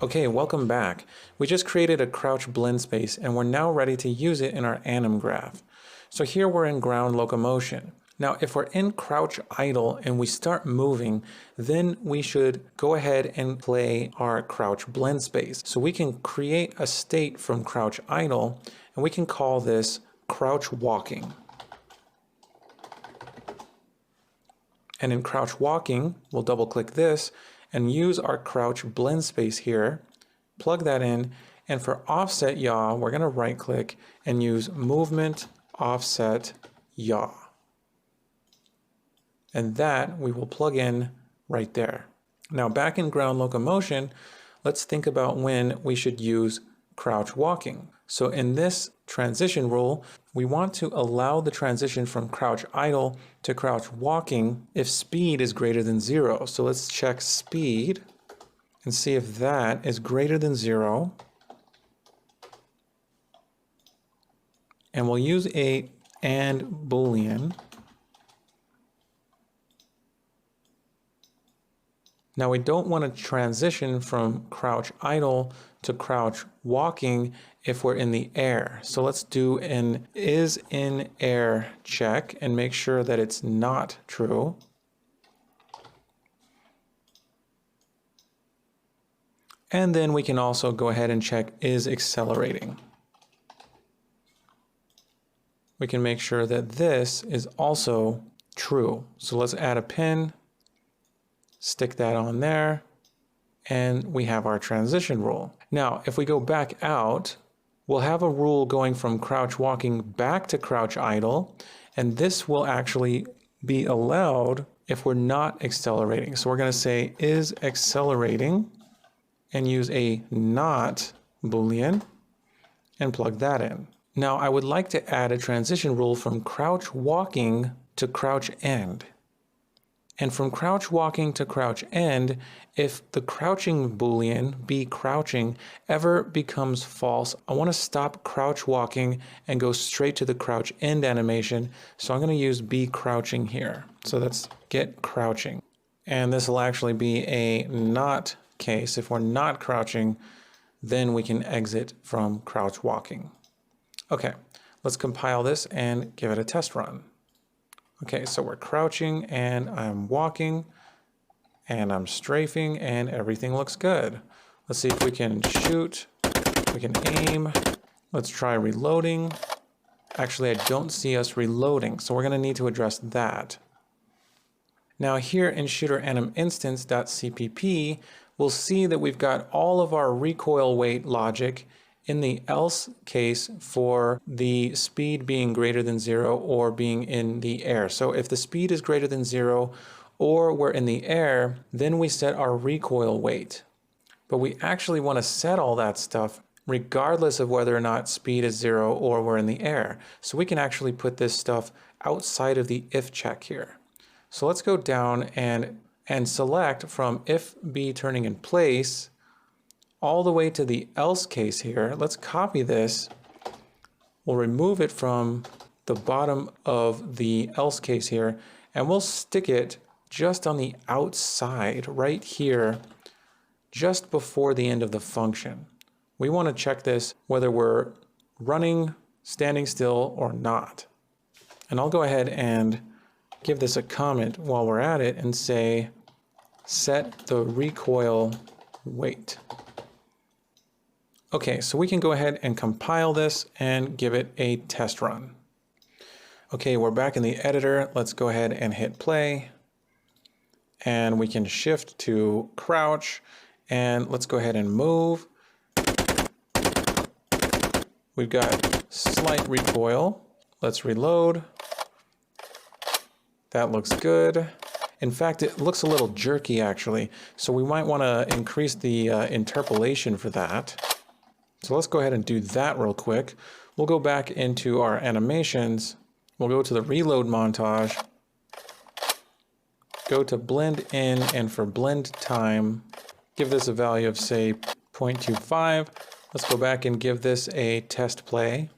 Okay, welcome back. We just created a crouch blend space and we're now ready to use it in our anim graph. So here we're in ground locomotion. Now, if we're in crouch idle and we start moving, then we should go ahead and play our crouch blend space. So we can create a state from crouch idle and we can call this crouch walking. And in crouch walking, we'll double click this and use our crouch blend space here, plug that in, and for offset yaw, we're gonna right click and use movement offset yaw. And that we will plug in right there. Now back in ground locomotion, let's think about when we should use crouch walking. So in this transition rule, we want to allow the transition from crouch idle to crouch walking if speed is greater than 0. So let's check speed and see if that is greater than 0. And we'll use a AND Boolean. Now we don't want to transition from crouch idle to crouch walking if we're in the air. So let's do an is in air check and make sure that it's not true. And then we can also go ahead and check is accelerating. We can make sure that this is also true. So let's add a pin, stick that on there, and we have our transition rule. Now, if we go back out, we'll have a rule going from crouch walking back to crouch idle, and this will actually be allowed if we're not accelerating. So we're going to say is accelerating and use a not Boolean and plug that in. Now, I would like to add a transition rule from crouch walking to crouch end. And from crouch walking to crouch end, if the crouching Boolean, be crouching, ever becomes false, I want to stop crouch walking and go straight to the crouch end animation. So I'm going to use be crouching here. So that's get crouching. And this will actually be a not case. If we're not crouching, then we can exit from crouch walking. Okay, let's compile this and give it a test run. Okay, so we're crouching and I'm walking and I'm strafing and everything looks good. Let's see if we can shoot, we can aim. Let's try reloading. Actually, I don't see us reloading, so we're gonna need to address that. Now here in shooter_anim_instance.cpp, we'll see that we've got all of our recoil weight logic in the else case for the speed being greater than 0 or being in the air. So if the speed is greater than 0 or we're in the air, then we set our recoil weight. But we actually want to set all that stuff regardless of whether or not speed is 0 or we're in the air. So we can actually put this stuff outside of the if check here. So let's go down and select from if be turning in place all the way to the else case here. Let's copy this. We'll remove it from the bottom of the else case here, and we'll stick it just on the outside right here, just before the end of the function. We want to check this whether we're running, standing still, or not. And I'll go ahead and give this a comment while we're at it and say set the recoil weight. Okay, so we can go ahead and compile this and give it a test run. Okay, we're back in the editor. Let's go ahead and hit play. And we can shift to crouch. And let's go ahead and move. We've got slight recoil. Let's reload. That looks good. In fact, it looks a little jerky actually. So we might want to increase the interpolation for that. So let's go ahead and do that real quick. We'll go back into our animations. We'll go to the reload montage, go to blend in, and for blend time, give this a value of say 0.25. Let's go back and give this a test play.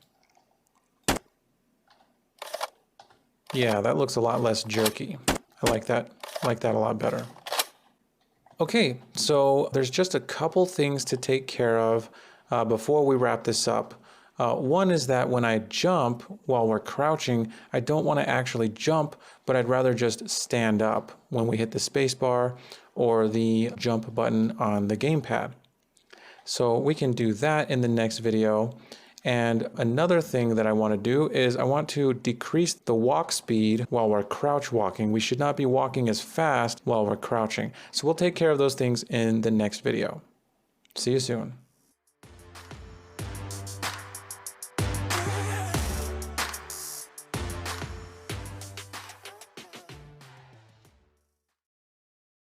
Yeah, that looks a lot less jerky. I like that a lot better. Okay, so there's just a couple things to take care of before we wrap this up. One is that when I jump while we're crouching, I don't want to actually jump, but I'd rather just stand up when we hit the spacebar or the jump button on the gamepad. So we can do that in the next video. And another thing that I want to do is I want to decrease the walk speed while we're crouch walking. We should not be walking as fast while we're crouching. So we'll take care of those things in the next video. See you soon.